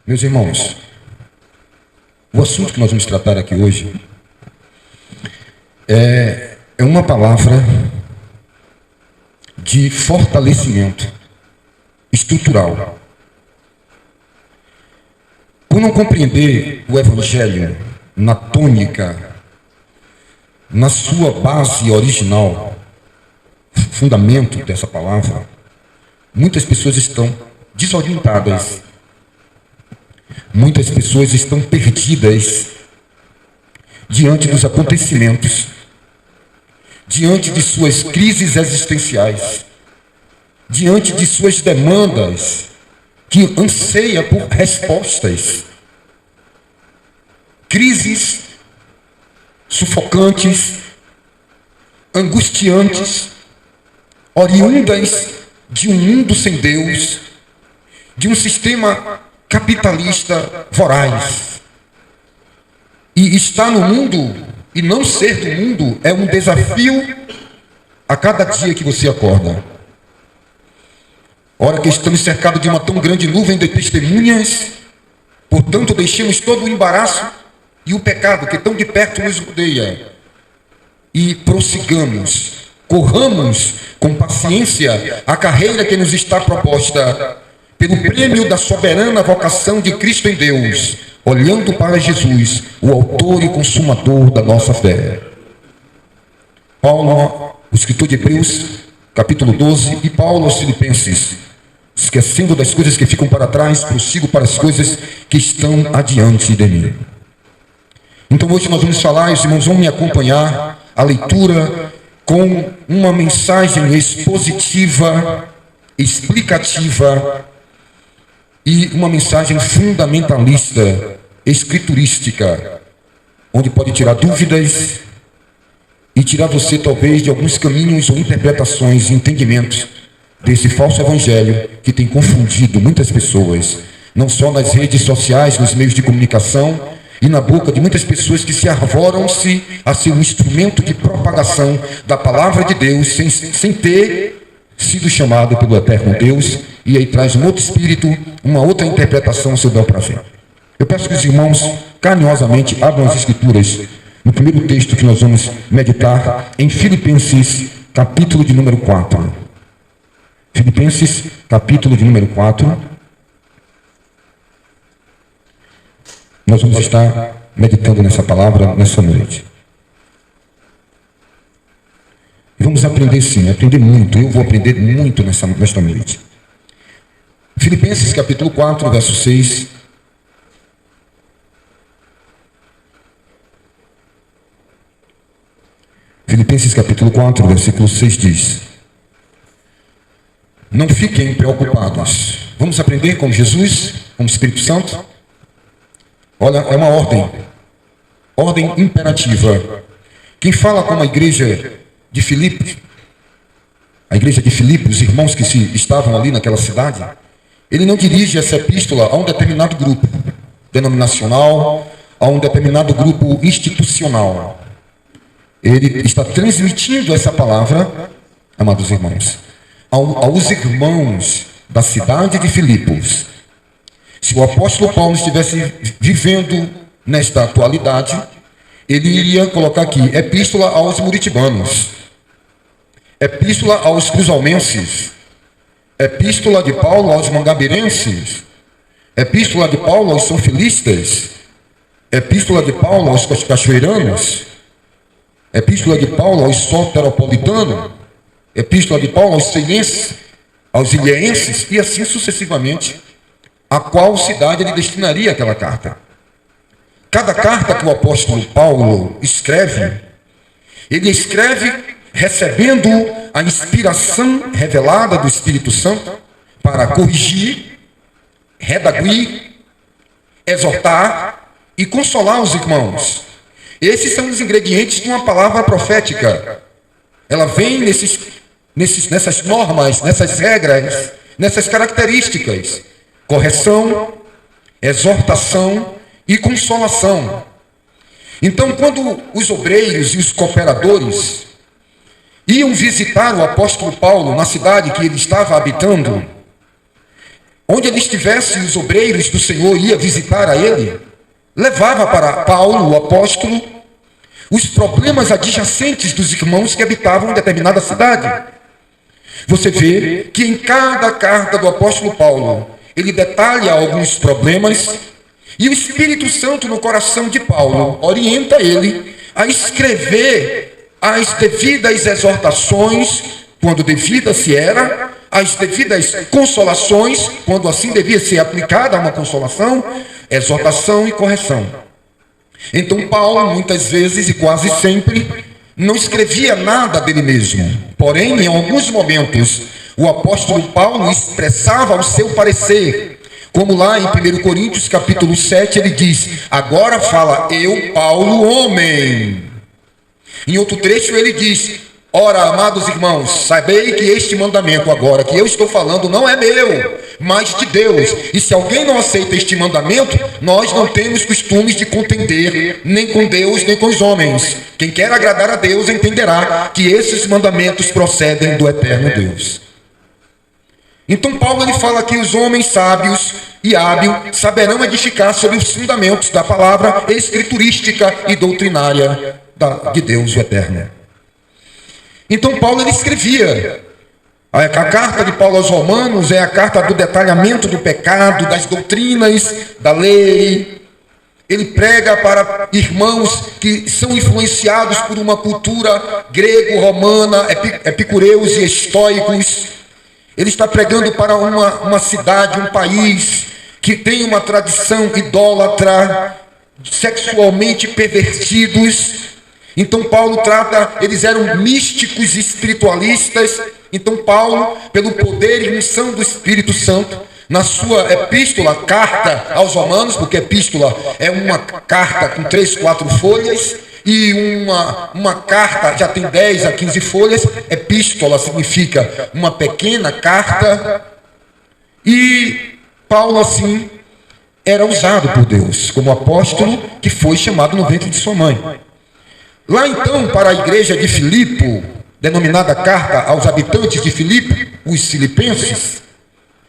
Meus irmãos, o assunto que nós vamos tratar aqui hoje é uma palavra de fortalecimento estrutural. Por não compreender o Evangelho na tônica, na sua base original, fundamento dessa palavra, muitas pessoas estão desorientadas. Muitas pessoas estão perdidas diante dos acontecimentos, diante de suas crises existenciais, diante de suas demandas, que anseia por respostas. Crises sufocantes, angustiantes, oriundas de um mundo sem Deus, de um sistema capitalista voraz. E estar no mundo e não ser do mundo é um desafio a cada dia que você acorda. Ora que estamos cercados de uma tão grande nuvem de testemunhas, portanto deixemos todo o embaraço e o pecado que tão de perto nos rodeia e prossigamos, corramos com paciência a carreira que nos está proposta pelo prêmio da soberana vocação de Cristo em Deus, olhando para Jesus, o autor e consumador da nossa fé. Paulo, o escritor de Hebreus, capítulo 12, e Paulo aos Filipenses: esquecendo das coisas que ficam para trás, prossigo para as coisas que estão adiante de mim. Então hoje nós vamos falar, os irmãos vão me acompanhar, a leitura com uma mensagem expositiva, explicativa e uma mensagem fundamentalista, escriturística, onde pode tirar dúvidas e tirar você talvez de alguns caminhos ou interpretações e entendimentos desse falso evangelho que tem confundido muitas pessoas, não só nas redes sociais, nos meios de comunicação e na boca de muitas pessoas que se arvoram-se a ser um instrumento de propagação da palavra de Deus sem ter sido chamado pelo eterno Deus, e aí traz um outro espírito, uma outra interpretação ao seu bel prazer. Eu peço que os irmãos carinhosamente abram as escrituras no primeiro texto que nós vamos meditar, em Filipenses, capítulo de número 4. Filipenses, capítulo de número 4. Nós vamos estar meditando nessa palavra nessa noite. E vamos aprender sim, aprender muito. Eu vou aprender muito nesta noite. Filipenses, capítulo 4, verso 6. Filipenses, capítulo 4, versículo 6 diz: não fiquem preocupados. Vamos aprender com Jesus, com o Espírito Santo? Olha, é uma ordem imperativa. Quem fala com a igreja de Filipe, os irmãos que estavam ali naquela cidade, ele não dirige essa epístola a um determinado grupo denominacional, a um determinado grupo institucional. Ele está transmitindo essa palavra, amados irmãos, aos irmãos da cidade de Filipos. Se o apóstolo Paulo estivesse vivendo nesta atualidade, ele iria colocar aqui: epístola aos muritibanos, epístola aos crusalmenses, epístola de Paulo aos mangaberenses, epístola de Paulo aos sanfilistas, epístola de Paulo aos cachoeiranos, epístola de Paulo aos soteropolitanos, epístola de Paulo aos ceienses, aos ilhéenses, e assim sucessivamente. A qual cidade ele destinaria aquela carta? Cada carta que o apóstolo Paulo escreve, ele escreve recebendo a inspiração revelada do Espírito Santo para corrigir, redaguir, exortar e consolar os irmãos. Esses são os ingredientes de uma palavra profética. Ela vem nessas normas, nessas regras, nessas características: correção, exortação e consolação. Então, quando os obreiros e os cooperadores iam visitar o apóstolo Paulo na cidade que ele estava habitando, onde ele estivesse, os obreiros do Senhor iam visitar a ele, levava para Paulo, o apóstolo, os problemas adjacentes dos irmãos que habitavam em determinada cidade. Você vê que em cada carta do apóstolo Paulo, ele detalha alguns problemas, e o Espírito Santo no coração de Paulo orienta ele a escrever as devidas exortações, quando devida se era, as devidas consolações, quando assim devia ser aplicada uma consolação, exortação e correção. Então Paulo, muitas vezes e quase sempre, não escrevia nada dele mesmo. Porém, em alguns momentos, o apóstolo Paulo expressava o seu parecer. Como lá em 1 Coríntios, capítulo 7, ele diz: agora fala eu, Paulo, homem. Em outro trecho ele diz: ora, amados irmãos, sabei que este mandamento agora que eu estou falando não é meu, mas de Deus. E se alguém não aceita este mandamento, nós não temos costumes de contender, nem com Deus, nem com os homens. Quem quer agradar a Deus entenderá que esses mandamentos procedem do eterno Deus. Então Paulo ele fala que os homens sábios e hábeis saberão edificar sobre os fundamentos da palavra escriturística e doutrinária de Deus o eterno. Então Paulo ele escrevia. A carta de Paulo aos Romanos é a carta do detalhamento do pecado, das doutrinas, da lei. Ele prega para irmãos que são influenciados por uma cultura grego-romana, epicureus e estoicos. Ele está pregando para uma cidade, um país que tem uma tradição idólatra, sexualmente pervertidos. Então Paulo trata, eles eram místicos espiritualistas. Então Paulo, pelo poder e unção do Espírito Santo, na sua epístola, carta aos Romanos, porque epístola é uma carta com 3, 4 folhas, e uma carta já tem 10 a 15 folhas. Epístola significa uma pequena carta. E Paulo assim era usado por Deus como apóstolo que foi chamado no ventre de sua mãe. Lá então, para a igreja de Filipe, denominada carta aos habitantes de Filipe, os filipenses,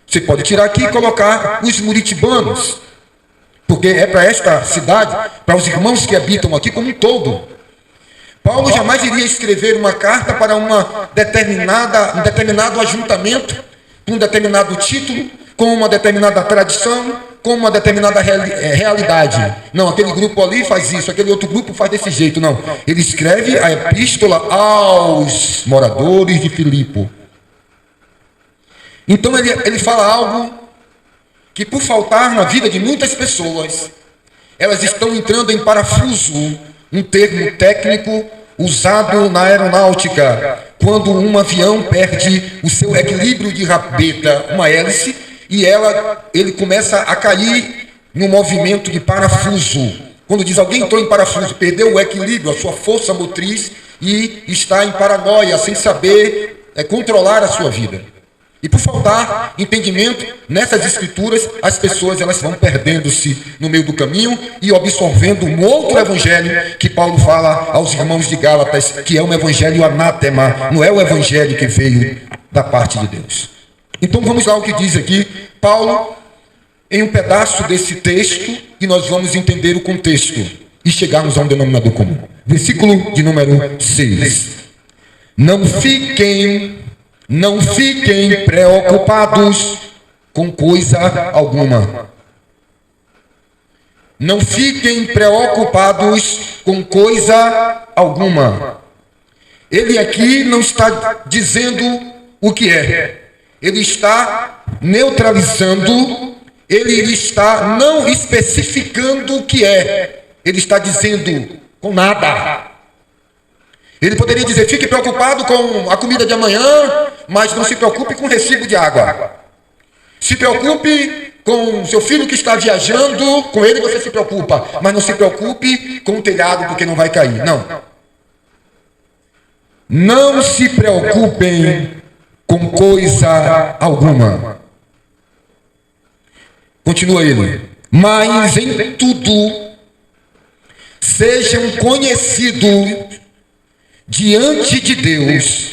você pode tirar aqui e colocar os muritibanos, porque é para esta cidade, para os irmãos que habitam aqui como um todo. Paulo jamais iria escrever uma carta para um determinado ajuntamento, com um determinado título, com uma determinada tradição, com uma determinada realidade. Não, aquele grupo ali faz isso, aquele outro grupo faz desse jeito. Não, ele escreve a epístola aos moradores de Filipe. Então ele fala algo que, por faltar na vida de muitas pessoas, elas estão entrando em parafuso, um termo técnico usado na aeronáutica, quando um avião perde o seu equilíbrio de rabeta, uma hélice, e ele começa a cair no movimento de parafuso. Quando diz alguém entrou em parafuso, perdeu o equilíbrio, a sua força motriz, e está em paranoia, sem saber controlar a sua vida. E por faltar entendimento nessas escrituras, as pessoas elas vão perdendo-se no meio do caminho e absorvendo um outro evangelho que Paulo fala aos irmãos de Gálatas, que é um evangelho anátema, não é o evangelho que veio da parte de Deus. Então vamos lá o que diz aqui Paulo, em um pedaço desse texto, e nós vamos entender o contexto e chegarmos a um denominador comum. Versículo de número 6. Não fiquem preocupados com coisa alguma. Não fiquem preocupados com coisa alguma. Ele aqui não está dizendo o que é. Ele está neutralizando, ele está não especificando o que é. Ele está dizendo com nada. Ele poderia dizer, fique preocupado com a comida de amanhã, mas não se preocupe com o recibo de água. Se preocupe com seu filho que está viajando, com ele você se preocupa, mas não se preocupe com o telhado porque não vai cair. Não. Não se preocupem com coisa alguma. Continua ele. Mas em tudo sejam conhecidos diante de Deus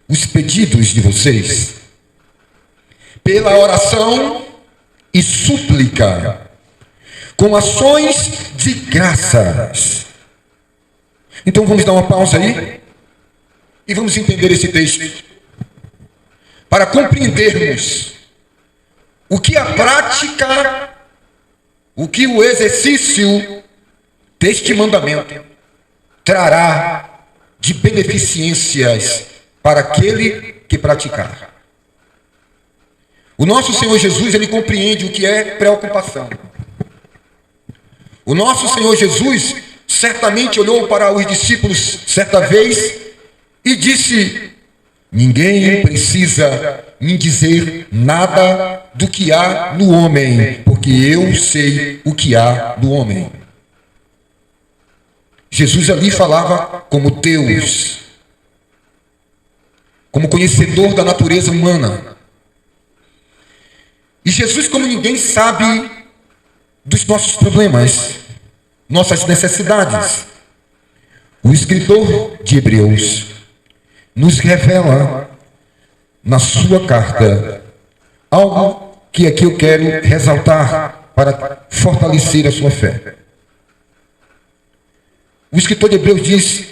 os pedidos de vocês, pela oração e súplica, com ações de graças. Então vamos dar uma pausa aí e vamos entender esse texto para compreendermos o que a prática, o que o exercício deste mandamento trará de beneficências para aquele que praticar. O nosso Senhor Jesus, ele compreende o que é preocupação. O nosso Senhor Jesus certamente olhou para os discípulos certa vez e disse: ninguém precisa me dizer nada do que há no homem, porque eu sei o que há no homem. Jesus ali falava como Deus, como conhecedor da natureza humana. E Jesus, como ninguém, sabe dos nossos problemas, nossas necessidades. O escritor de Hebreus nos revela na sua carta algo que aqui eu quero ressaltar para fortalecer a sua fé. O escritor de Hebreus diz,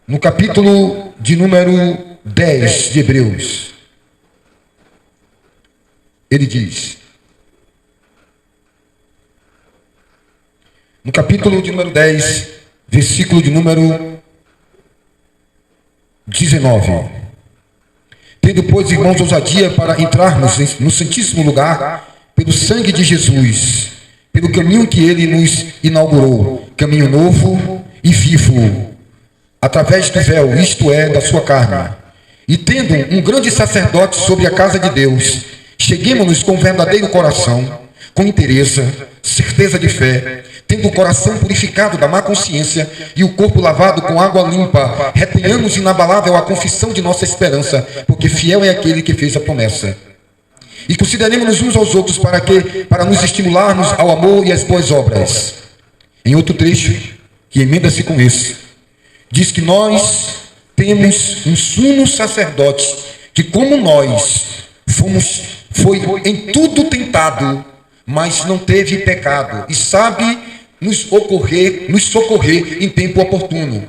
no capítulo de número 10 de Hebreus, ele diz, no capítulo de número 10, versículo de número 19: tendo, pois, irmãos, ousadia para entrarmos no santíssimo lugar pelo sangue de Jesus, pelo caminho que ele nos inaugurou, caminho novo e vivo, através do véu, isto é, da sua carne. E tendo um grande sacerdote sobre a casa de Deus, cheguemo-nos com verdadeiro coração, com interesse, certeza de fé, tendo o coração purificado da má consciência e o corpo lavado com água limpa, retenhamos inabalável a confissão de nossa esperança, porque fiel é aquele que fez a promessa. E consideremos-nos uns aos outros para nos estimularmos ao amor e às boas obras. Em outro trecho, que emenda-se com esse, diz que nós temos um sumo sacerdote que, como nós, foi em tudo tentado, mas não teve pecado, e sabe nos socorrer em tempo oportuno.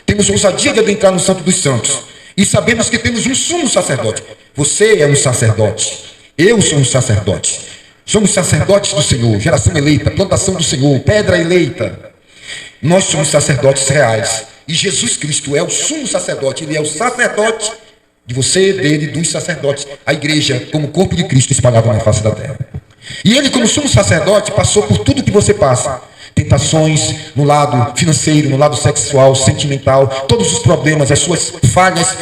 Temos ousadia de adentrar no Santo dos Santos, e sabemos que temos um sumo sacerdote. Você é um sacerdote, eu sou um sacerdote. Somos sacerdotes do Senhor, geração eleita, plantação do Senhor, pedra eleita. Nós somos sacerdotes reais, e Jesus Cristo é o sumo sacerdote. Ele é o sacerdote de você, dele, dos sacerdotes, a igreja como corpo de Cristo espalhado na face da terra. E ele, como sumo sacerdote, passou por tudo que você passa. Tentações no lado financeiro, no lado sexual, sentimental, todos os problemas, as suas falhas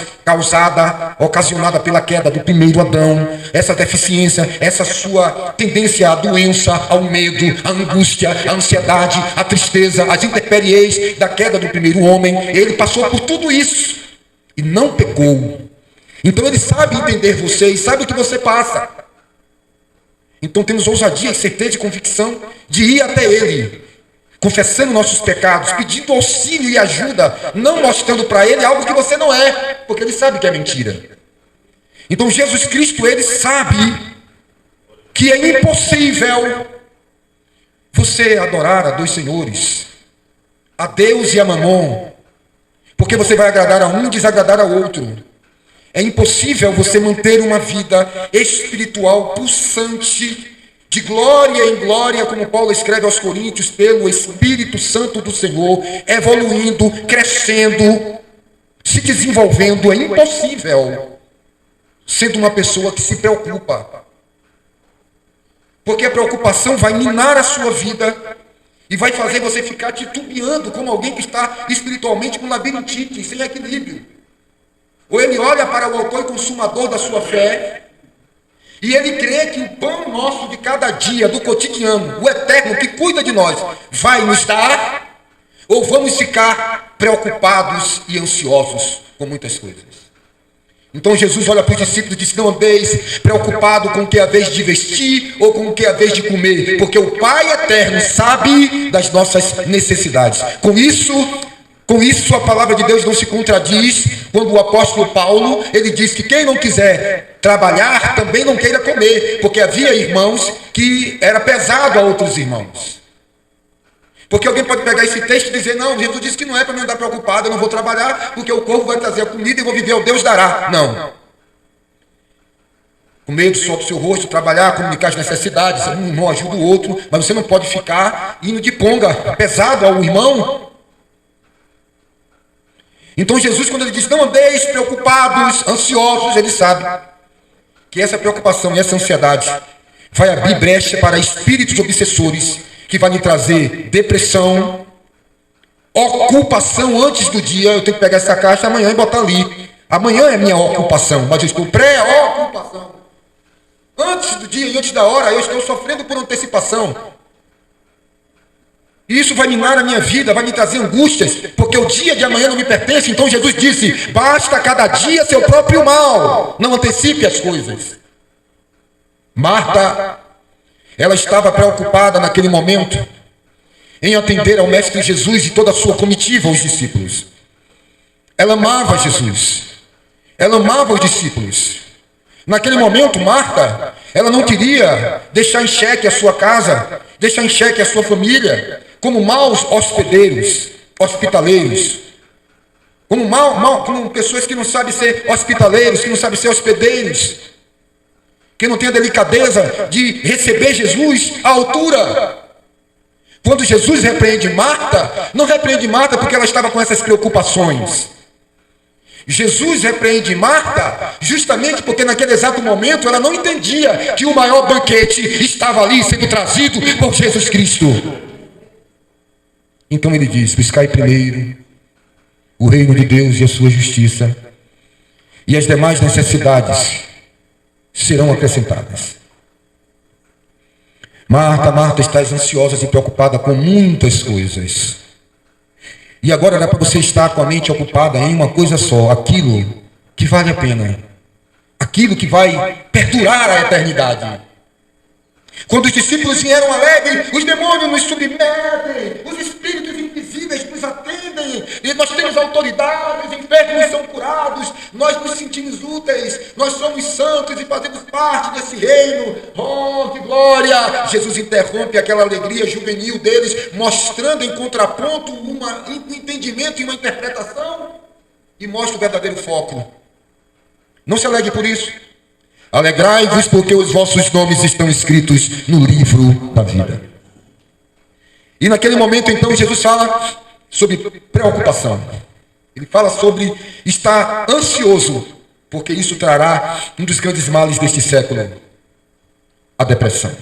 ocasionada pela queda do primeiro Adão, essa deficiência, essa sua tendência à doença, ao medo, à angústia, à ansiedade, à tristeza, às intempéries da queda do primeiro homem. Ele passou por tudo isso e não pecou. Então ele sabe entender você e sabe o que você passa. Então temos ousadia, certeza e convicção de ir até ele, confessando nossos pecados, pedindo auxílio e ajuda, não mostrando para ele algo que você não é, porque ele sabe que é mentira. Então Jesus Cristo, ele sabe que é impossível você adorar a dois senhores, a Deus e a Mamon, porque você vai agradar a um e desagradar ao outro. É impossível você manter uma vida espiritual pulsante, de glória em glória, como Paulo escreve aos Coríntios, pelo Espírito Santo do Senhor, evoluindo, crescendo, se desenvolvendo. É impossível sendo uma pessoa que se preocupa. Porque a preocupação vai minar a sua vida e vai fazer você ficar titubeando como alguém que está espiritualmente com labirintite, sem equilíbrio. Ou ele olha para o autor e consumador da sua fé e ele crê que o pão nosso de cada dia, do cotidiano, o eterno que cuida de nós, vai nos dar, ou vamos ficar preocupados e ansiosos com muitas coisas. Então Jesus olha para os discípulos e diz: não andeis preocupado com o que é a vez de vestir ou com o que é a vez de comer, porque o Pai eterno sabe das nossas necessidades. Com isso, Com isso, a palavra de Deus não se contradiz quando o apóstolo Paulo, ele diz que quem não quiser trabalhar, também não queira comer, porque havia irmãos que era pesado a outros irmãos. Porque alguém pode pegar esse texto e dizer, não, Jesus disse que não é para me andar preocupado, eu não vou trabalhar, porque o corpo vai trazer a comida e eu vou viver, o Deus dará. Não. Com medo, solta o seu rosto, trabalhar, comunicar as necessidades, um irmão ajuda o outro, mas você não pode ficar indo de ponga, pesado ao irmão. Então Jesus, quando ele diz, não andeis preocupados, ansiosos, ele sabe que essa preocupação e essa ansiedade vai abrir brecha para espíritos obsessores, que vai lhe trazer depressão, ocupação antes do dia. Eu tenho que pegar essa caixa amanhã e botar ali. Amanhã é minha ocupação, mas eu estou pré-ocupação. Antes do dia e antes da hora, eu estou sofrendo por antecipação. E isso vai minar a minha vida, vai me trazer angústias, porque o dia de amanhã não me pertence. Então Jesus disse, basta cada dia seu próprio mal, não antecipe as coisas. Marta, ela estava preocupada naquele momento em atender ao Mestre Jesus e toda a sua comitiva, os discípulos. Ela amava Jesus, ela amava os discípulos. Naquele momento, Marta, ela não queria deixar em xeque a sua casa, deixar em xeque a sua família, como maus hospitaleiros, como pessoas que não sabem ser hospitaleiros, que não sabem ser hospedeiros, que não têm a delicadeza de receber Jesus à altura. Quando Jesus repreende Marta, não repreende Marta porque ela estava com essas preocupações. Jesus repreende Marta justamente porque naquele exato momento ela não entendia que o maior banquete estava ali sendo trazido por Jesus Cristo. Então ele diz, buscai primeiro o reino de Deus e a sua justiça, e as demais necessidades serão acrescentadas. Marta, estás ansiosa e preocupada com muitas coisas. E agora era para você estar com a mente ocupada em uma coisa só, aquilo que vale a pena, aquilo que vai perdurar a eternidade. Quando os discípulos vieram alegres, os demônios nos submetem, os espíritos invisíveis nos atendem, e nós temos autoridade, os enfermos são curados, nós nos sentimos úteis, nós somos santos e fazemos parte desse reino. Oh, que glória! Jesus interrompe aquela alegria juvenil deles, mostrando em contraponto um entendimento e uma interpretação, e mostra o verdadeiro foco. Não se alegre por isso. Alegrai-vos porque os vossos nomes estão escritos no livro da vida. E naquele momento então Jesus fala sobre preocupação. Ele fala sobre estar ansioso, porque isso trará um dos grandes males deste século, a depressão.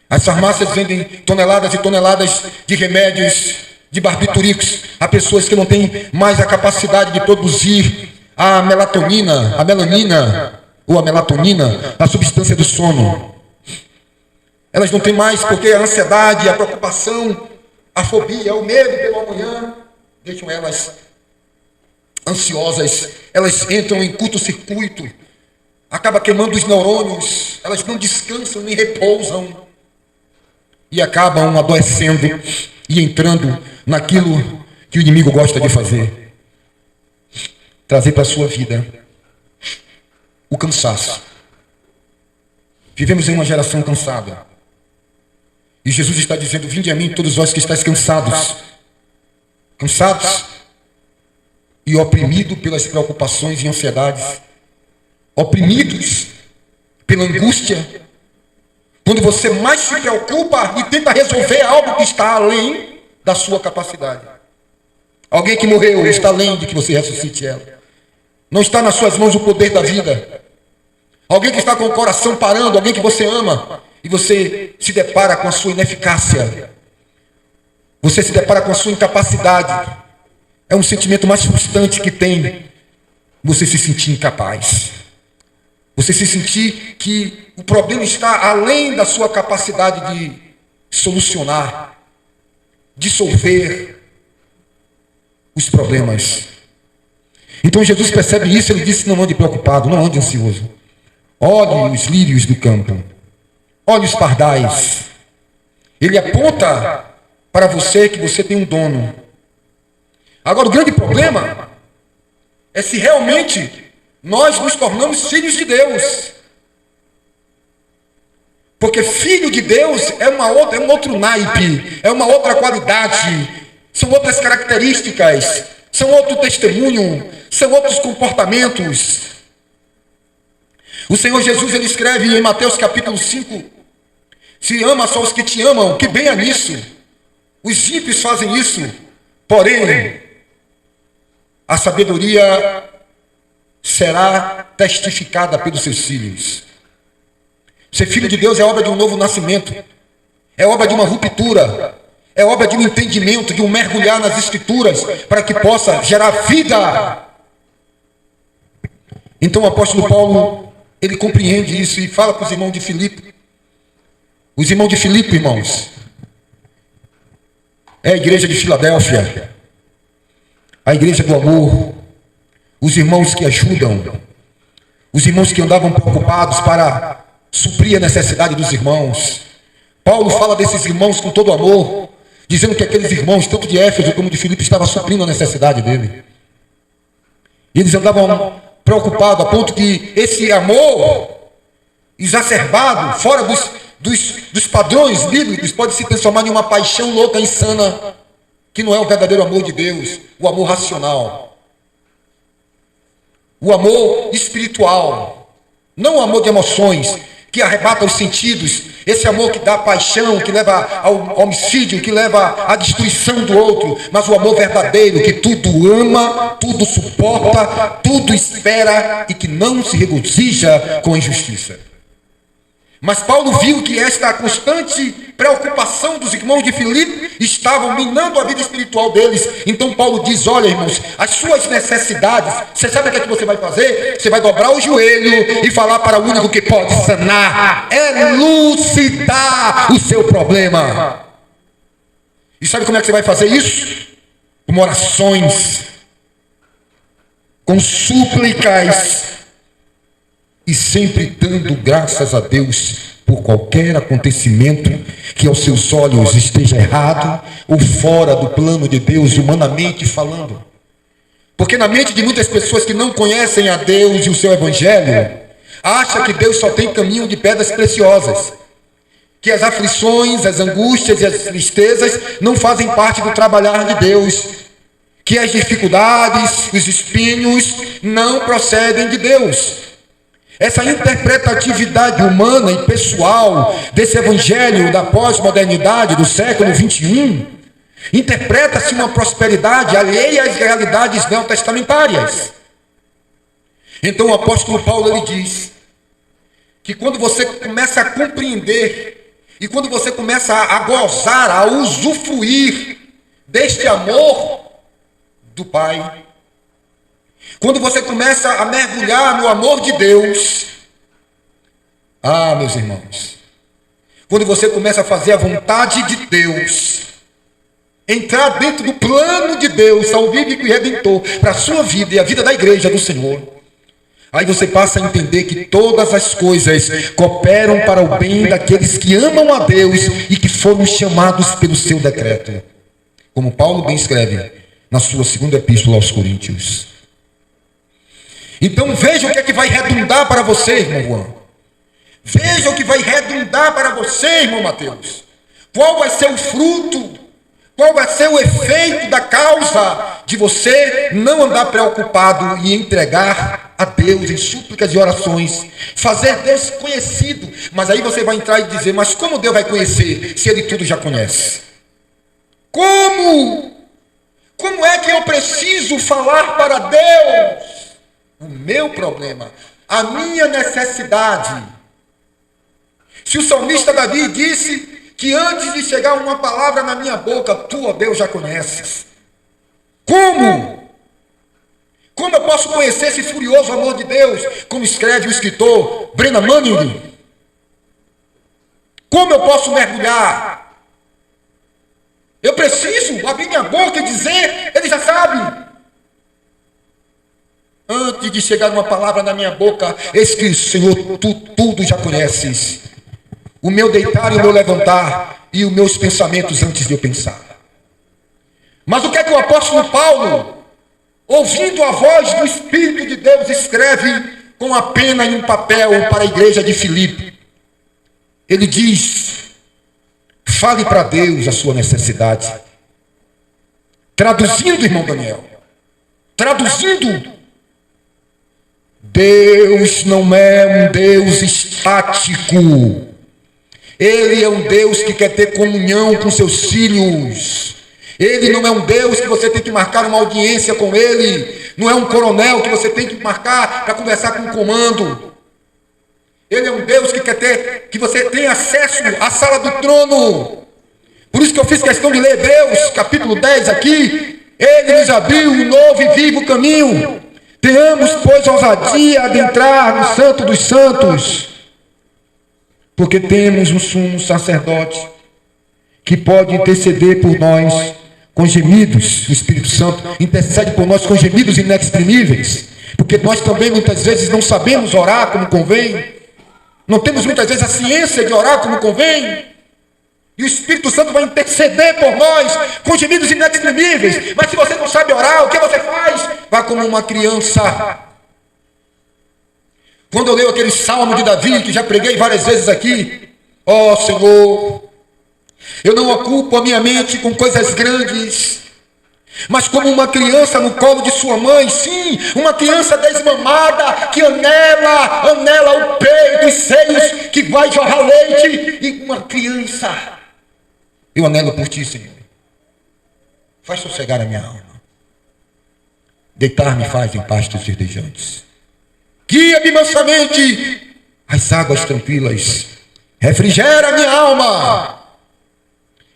As farmácias vendem toneladas e toneladas de remédios, de barbitúricos, a pessoas que não têm mais a capacidade de produzir a melanina, ou a melatonina, a substância do sono. Elas não têm mais, porque a ansiedade, a preocupação, a fobia, o medo pelo amanhã, deixam elas ansiosas, elas entram em curto-circuito, acaba queimando os neurônios, elas não descansam nem repousam, e acabam adoecendo e entrando naquilo que o inimigo gosta de fazer, trazer para a sua vida o cansaço. Vivemos em uma geração cansada. E Jesus está dizendo, vinde a mim todos vós que estáis cansados e oprimidos pelas preocupações e ansiedades, oprimidos pela angústia. Quando você mais se preocupa e tenta resolver algo que está além da sua capacidade. Alguém que morreu está além de que você ressuscite ela. Não está nas suas mãos o poder da vida. Alguém que está com o coração parando, alguém que você ama, e você se depara com a sua ineficácia. Você se depara com a sua incapacidade. É um sentimento mais frustrante que tem. Você se sentir incapaz. Você se sentir que o problema está além da sua capacidade de solucionar, dissolver os problemas. Então Jesus percebe isso, ele disse, não ande preocupado, não ande ansioso. Olhe os lírios do campo, olhe os pardais. Ele aponta para você que você tem um dono. Agora, o grande problema é se realmente nós nos tornamos filhos de Deus. Porque filho de Deus é um outro naipe, é uma outra qualidade, são outras características, são outro testemunho, são outros comportamentos. O Senhor Jesus, ele escreve em Mateus capítulo 5, se ama só os que te amam, que bem é nisso. Os ímpios fazem isso, porém, a sabedoria será testificada pelos seus filhos. Ser filho de Deus é obra de um novo nascimento, é obra de uma ruptura, é obra de um entendimento, de um mergulhar nas Escrituras, para que possa gerar vida. Então o apóstolo Paulo, ele compreende isso e fala para os irmãos de Filipe. Os irmãos de Filipe, irmãos, é a igreja de Filadélfia, a igreja do amor, os irmãos que ajudam, os irmãos que andavam preocupados para suprir a necessidade dos irmãos. Paulo fala desses irmãos com todo amor, dizendo que aqueles irmãos, tanto de Éfeso como de Filipe, estavam suprindo a necessidade dele. E eles andavam preocupados a ponto que esse amor exacerbado, fora dos padrões bíblicos, pode se transformar em uma paixão louca, insana, que não é o verdadeiro amor de Deus, o amor racional, o amor espiritual, não o amor de emoções, que arrebata os sentidos, esse amor que dá paixão, que leva ao homicídio, que leva à destruição do outro, mas o amor verdadeiro, que tudo ama, tudo suporta, tudo espera e que não se regozija com a injustiça. Mas Paulo viu que esta constante preocupação dos irmãos de Filipe estavam minando a vida espiritual deles. Então Paulo diz, olha irmãos, as suas necessidades, você sabe o que é que você vai fazer? Você vai dobrar o joelho e falar para o único que pode sanar, elucidar o seu problema. E sabe como é que você vai fazer isso? Com orações, com súplicas, e sempre dando graças a Deus por qualquer acontecimento que aos seus olhos esteja errado ou fora do plano de Deus, humanamente falando. Porque na mente de muitas pessoas que não conhecem a Deus e o seu evangelho, acha que Deus só tem caminho de pedras preciosas, que as aflições, as angústias e as tristezas não fazem parte do trabalhar de Deus, que as dificuldades, os espinhos não procedem de Deus. Essa interpretatividade humana e pessoal desse evangelho da pós-modernidade do século 21 interpreta-se uma prosperidade alheia às realidades neotestamentárias. Então o apóstolo Paulo, ele diz que quando você começa a compreender e quando você começa a gozar, a usufruir deste amor do Pai, quando você começa a mergulhar no amor de Deus, meus irmãos, quando você começa a fazer a vontade de Deus, entrar dentro do plano de Deus, salvífico e redentor, para a sua vida e a vida da igreja do Senhor, aí você passa a entender que todas as coisas cooperam para o bem daqueles que amam a Deus e que foram chamados pelo seu decreto. Como Paulo bem escreve na sua segunda epístola aos Coríntios. Então veja o que é que vai redundar para você, irmão Juan. Veja o que vai redundar para você, irmão Mateus. Qual vai ser o fruto, qual vai ser o efeito da causa de você não andar preocupado e entregar a Deus em súplicas e orações, fazer Deus conhecido. Mas aí você vai entrar e dizer, mas como Deus vai conhecer se Ele tudo já conhece? Como? Como é que eu preciso falar para Deus o meu problema, a minha necessidade? Se o salmista Davi disse que antes de chegar uma palavra na minha boca, tu, ó Deus, já conheces. Como? Como eu posso conhecer esse furioso amor de Deus? Como escreve o escritor Brennan Manning. Como eu posso mergulhar? Eu preciso abrir minha boca e dizer, ele já sabe. Antes de chegar uma palavra na minha boca, eis que, Senhor, tu tudo já conheces. O meu deitar e o meu levantar, e os meus pensamentos antes de eu pensar. Mas o que é que o apóstolo Paulo, ouvindo a voz do Espírito de Deus, escreve com a pena em um papel para a igreja de Filipe? Ele diz: fale para Deus a sua necessidade. Traduzindo, irmão Daniel, traduzindo, Deus não é um Deus estático. Ele é um Deus que quer ter comunhão com seus filhos. Ele não é um Deus que você tem que marcar uma audiência com ele. Não é um coronel que você tem que marcar para conversar com o comando. Ele é um Deus que quer ter, que você tenha acesso à sala do trono. Por isso que eu fiz questão de ler Hebreus capítulo 10 aqui. Ele nos abriu um novo e vivo caminho. Tenhamos, pois, ousadia de adentrar no Santo dos Santos, porque temos um sumo sacerdote que pode interceder por nós com gemidos. O Espírito Santo intercede por nós com gemidos inexprimíveis, porque nós também muitas vezes não sabemos orar como convém, não temos muitas vezes a ciência de orar como convém, e o Espírito Santo vai interceder por nós com gemidos inexprimíveis. Mas se você não sabe orar, o que você faz? Vá como uma criança. Quando eu leio aquele salmo de Davi, que já preguei várias vezes aqui: ó Senhor, eu não ocupo a minha mente com coisas grandes, mas como uma criança no colo de sua mãe. Sim, uma criança desmamada que anela o peito, os seios, que vai jorrar leite. E uma criança: eu anelo por ti, Senhor. Faz sossegar a minha alma. Deitar-me faz em pastos verdejantes. Guia-me mansamente às águas tranquilas. Refrigera a minha alma.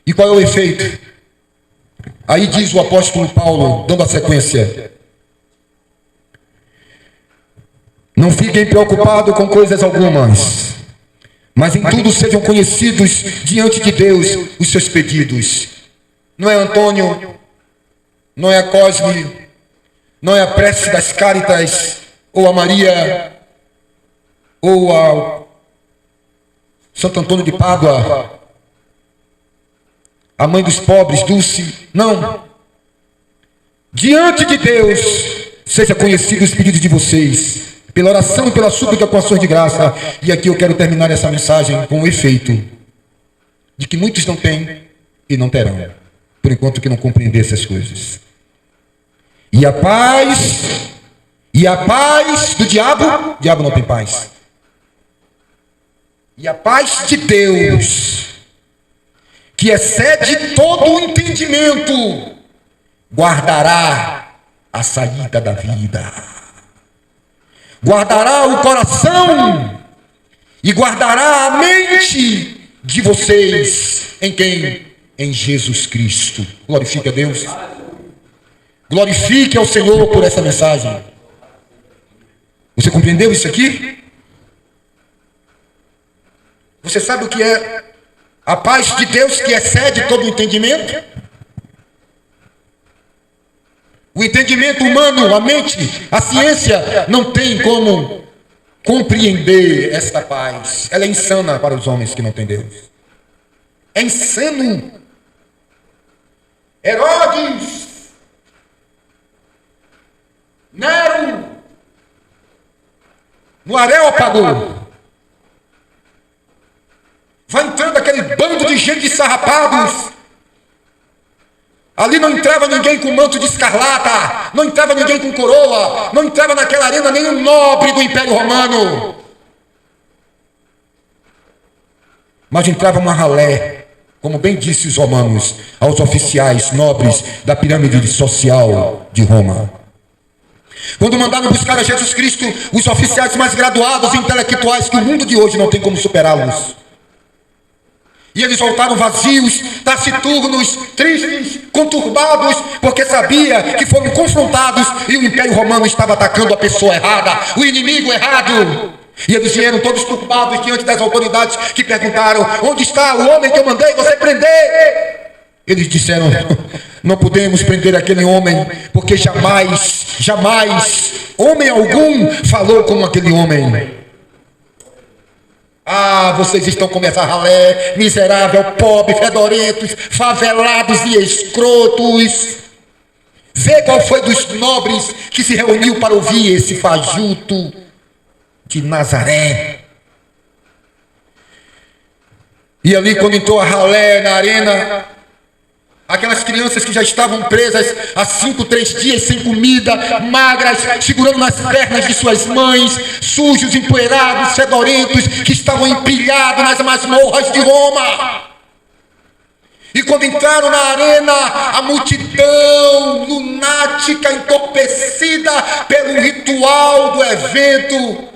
E qual é o efeito? Aí diz o apóstolo Paulo, dando a sequência: não fiquem preocupados com coisas algumas, mas em tudo sejam conhecidos diante de Deus os seus pedidos. Não é Antônio, não é a Cosme, não é a prece das Cáritas, ou a Maria, ou a Santo Antônio de Pádua, a mãe dos pobres, Dulce. Não. Diante de Deus seja conhecido os pedidos de vocês, pela oração e pela súplica com ações de graça. E aqui eu quero terminar essa mensagem com o efeito de que muitos não têm e não terão, por enquanto que não compreender essas coisas. E a paz do diabo não tem paz. E a paz de Deus, que excede todo o entendimento, guardará a saída da vida, guardará o coração e guardará a mente de vocês. Em quem? Em Jesus Cristo. Glorifique a Deus. Glorifique ao Senhor por essa mensagem. Você compreendeu isso aqui? Você sabe o que é a paz de Deus que excede todo o entendimento? O entendimento humano, a mente, a ciência não tem como compreender esta paz. Ela é insana para os homens que não têm Deus. É insano. Herodes, Nero, no Areópago, vai entrando aquele bando de gente sarrapados. Ali não entrava ninguém com manto de escarlata, não entrava ninguém com coroa, não entrava naquela arena nenhum nobre do Império Romano. Mas entrava uma ralé, como bem disse os romanos, aos oficiais nobres da pirâmide social de Roma. Quando mandaram buscar a Jesus Cristo, os oficiais mais graduados e intelectuais, que o mundo de hoje não tem como superá-los. E eles voltaram vazios, taciturnos, tristes, conturbados, porque sabia que foram confrontados e o Império Romano estava atacando a pessoa errada, o inimigo errado. E eles vieram todos turbados diante das autoridades, que perguntaram: onde está o homem que eu mandei você prender? Eles disseram: não podemos prender aquele homem, porque jamais homem algum falou como aquele homem. Ah, vocês estão como essa ralé, miserável, pobre, fedorentos, favelados e escrotos. Vê qual foi dos nobres que se reuniu para ouvir esse fajuto de Nazaré. E ali, quando entrou a ralé na arena, aquelas crianças que já estavam presas há 5, 3 dias sem comida, magras, segurando nas pernas de suas mães, sujos, empoeirados, fedorentos, que estavam empilhados nas masmorras de Roma. E quando entraram na arena, a multidão lunática, entorpecida pelo ritual do evento,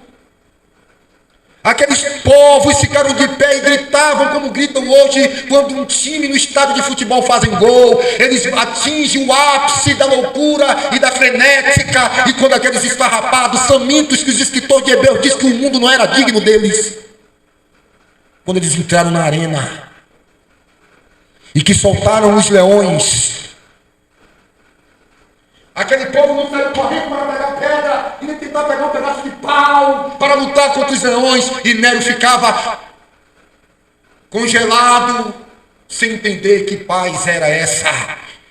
aqueles povos ficaram de pé e gritavam como gritam hoje quando um time no estádio de futebol fazem gol. Eles atingem o ápice da loucura e da frenética. E quando aqueles esfarrapados, famintos, que os escritores de Hebreus dizem que o mundo não era digno deles, quando eles entraram na arena e que soltaram os leões, aquele povo não saiu correndo para pegar pedra e nem tentar pegar um pedaço de pau para lutar contra os leões. E Nero ficava congelado, sem entender que paz era essa,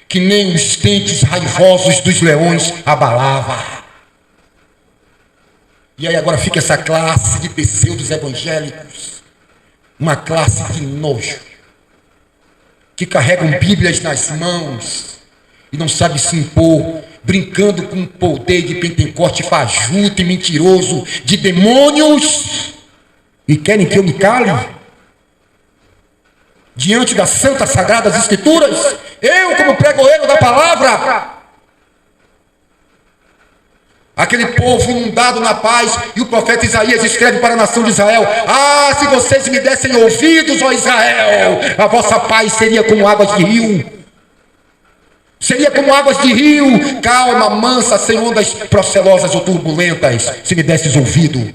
que nem os dentes raivosos dos leões abalava. E aí agora fica essa classe de pseudos evangélicos, uma classe de nojo, que carregam Bíblias nas mãos e não sabe se impor, brincando com o poder de Pentecoste fajuto e mentiroso de demônios, e querem que eu me cale diante das santas sagradas escrituras, eu como pregoeiro da palavra. Aquele povo inundado na paz, e o profeta Isaías escreve para a nação de Israel: ah, se vocês me dessem ouvidos, ó Israel, a vossa paz seria como águas de rio. Seria como águas de rio, calma, mansa, sem ondas procelosas ou turbulentas, se me desses ouvido.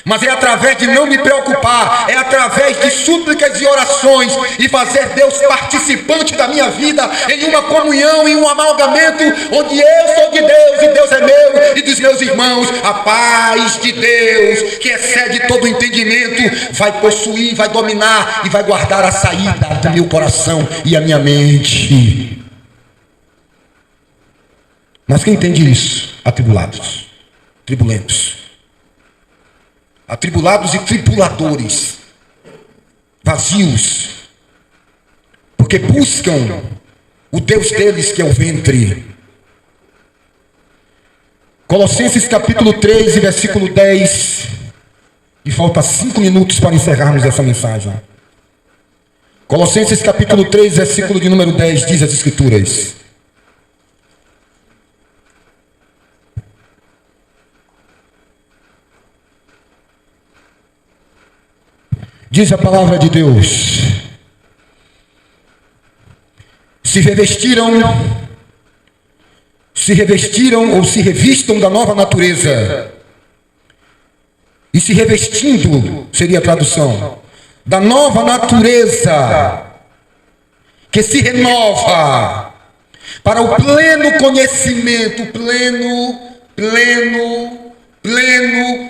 Mas é através de não me preocupar, é através de súplicas e orações, e fazer Deus participante da minha vida, em uma comunhão, em um amalgamento, onde eu sou de Deus, e Deus é meu, e dos meus irmãos. A paz de Deus, que excede todo o entendimento, vai possuir, vai dominar, e vai guardar a saída do meu coração e a minha mente. Mas quem entende isso? Atribulados, tribulentos, atribulados e tripuladores, vazios, porque buscam o Deus deles, que é o ventre. Colossenses capítulo 3, versículo 10, e falta 5 minutos para encerrarmos essa mensagem. Colossenses capítulo 3, versículo de número 10, diz as Escrituras: diz a palavra de Deus: se revestiram ou se revistam da nova natureza. E se revestindo seria a tradução da nova natureza, que se renova para o pleno conhecimento, pleno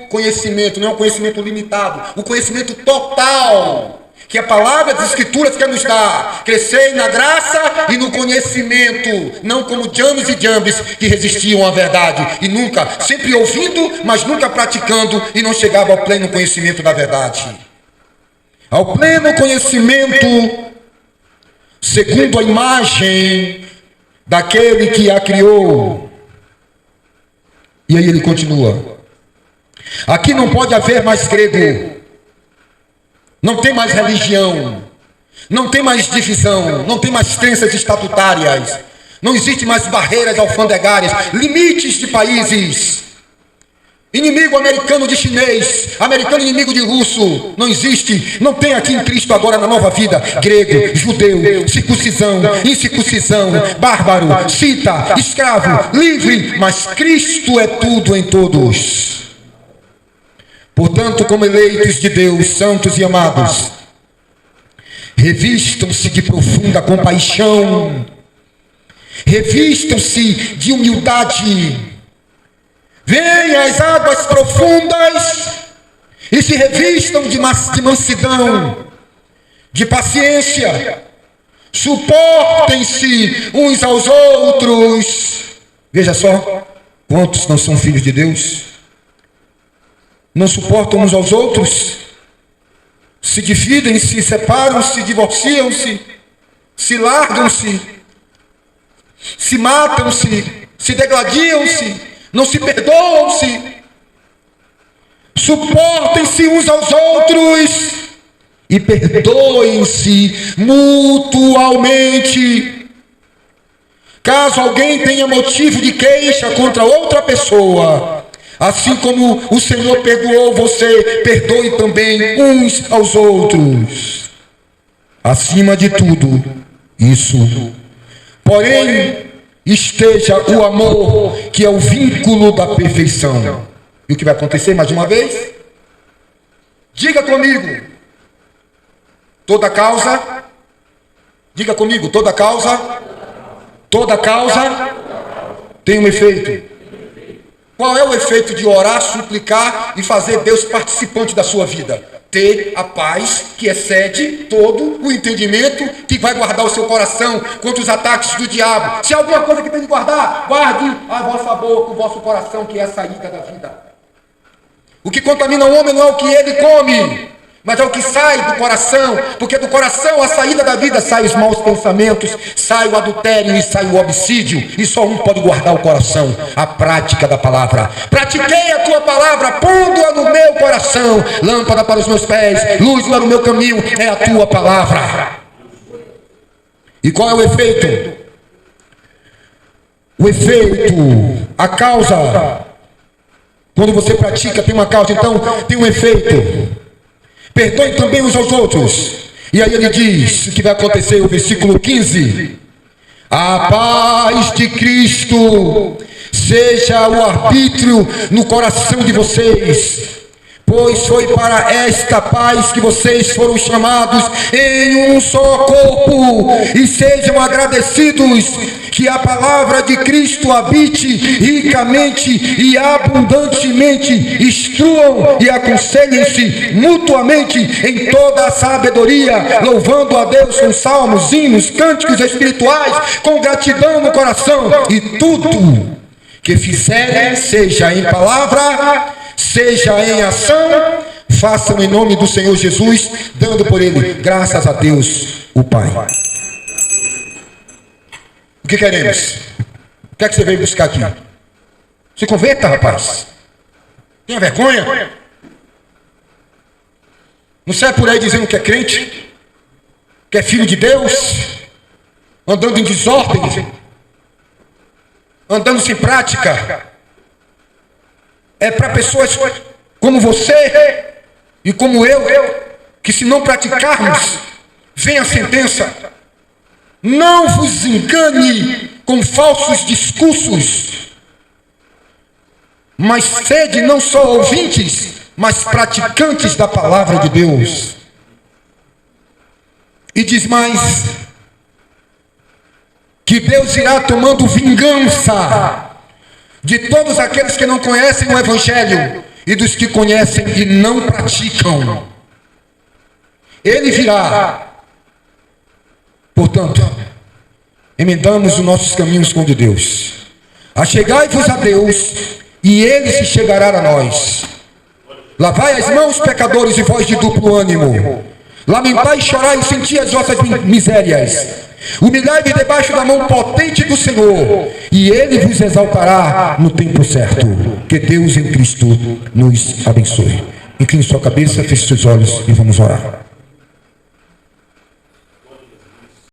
conhecimento, não é um conhecimento limitado, o conhecimento total, que a palavra das Escrituras quer nos dar. Crescei na graça e no conhecimento, não como James e Jambes, que resistiam à verdade, e nunca, sempre ouvindo, mas nunca praticando, e não chegavam ao pleno conhecimento da verdade. Ao pleno conhecimento, segundo a imagem daquele que a criou. E aí ele continua: aqui não pode haver mais grego, não tem mais religião, não tem mais divisão, não tem mais crenças estatutárias, não existe mais barreiras alfandegárias, limites de países, inimigo americano de chinês, americano inimigo de russo, não existe. Não tem aqui em Cristo agora, na nova vida, grego, judeu, circuncisão, incircuncisão, bárbaro, cita, escravo, livre, mas Cristo é tudo em todos. Portanto, como eleitos de Deus, santos e amados, revistam-se de profunda compaixão, revistam-se de humildade. Venham às águas profundas e se revistam de mansidão, de paciência, suportem-se uns aos outros. Veja só, quantos não são filhos de Deus? Não suportam uns aos outros, se dividem, se separam, se divorciam-se, se largam-se, se matam-se, se degladiam-se, não se perdoam-se. Suportem-se uns aos outros e perdoem-se mutualmente. Caso alguém tenha motivo de queixa contra outra pessoa, assim como o Senhor perdoou você, perdoe também uns aos outros. Acima de tudo, isso. Porém, esteja o amor, que é o vínculo da perfeição. E o que vai acontecer mais uma vez? Diga comigo. Toda causa. Diga comigo, toda causa. Toda causa tem um efeito. Qual é o efeito de orar, suplicar e fazer Deus participante da sua vida? Ter a paz que excede todo o entendimento, que vai guardar o seu coração contra os ataques do diabo. Se há alguma coisa que tem de guardar, guarde a vossa boca, o vosso coração, que é a saída da vida. O que contamina o homem não é o que ele come, mas é o que sai do coração, porque do coração a saída da vida sai os maus pensamentos, sai o adultério e sai o homicídio, e só um pode guardar o coração: a prática da palavra. Pratiquei a tua palavra, pondo-a no meu coração, lâmpada para os meus pés, luz para o meu caminho, é a tua palavra. E qual é o efeito? O efeito, a causa. Quando você pratica, tem uma causa, então tem um efeito. Perdoem também uns aos outros. E aí ele diz o que vai acontecer, o versículo 15: a paz de Cristo seja o arbítrio no coração de vocês, pois foi para esta paz que vocês foram chamados em um só corpo, e sejam agradecidos. Que a palavra de Cristo habite ricamente e abundantemente, instruam e aconselhem-se mutuamente em toda a sabedoria, louvando a Deus com salmos, hinos, cânticos espirituais, com gratidão no coração. E tudo que fizerem, seja em palavra, seja em ação, façam em nome do Senhor Jesus, dando por ele graças a Deus o Pai. O que queremos? O que é que você veio buscar aqui? Se converta, rapaz. Tenha vergonha. Não sai por aí dizendo que é crente, que é filho de Deus, andando em desordem, andando sem prática. É para pessoas como você e como eu, que se não praticarmos, vem a sentença. Não vos engane com falsos discursos, mas sede não só ouvintes, mas praticantes da palavra de Deus. E diz mais, que Deus irá tomando vingança de todos aqueles que não conhecem o Evangelho e dos que conhecem e não praticam. Ele virá. Portanto, emendamos os nossos caminhos com o de Deus. Achegai-vos a Deus, e Ele se chegará a nós. Lavai as mãos, pecadores, e vós de duplo ânimo. Lamentai, chorai e senti as vossas misérias. Humilhai-vos debaixo da mão potente do Senhor, e Ele vos exaltará no tempo certo. Que Deus em Cristo nos abençoe. Incline sua cabeça, feche seus olhos e vamos orar.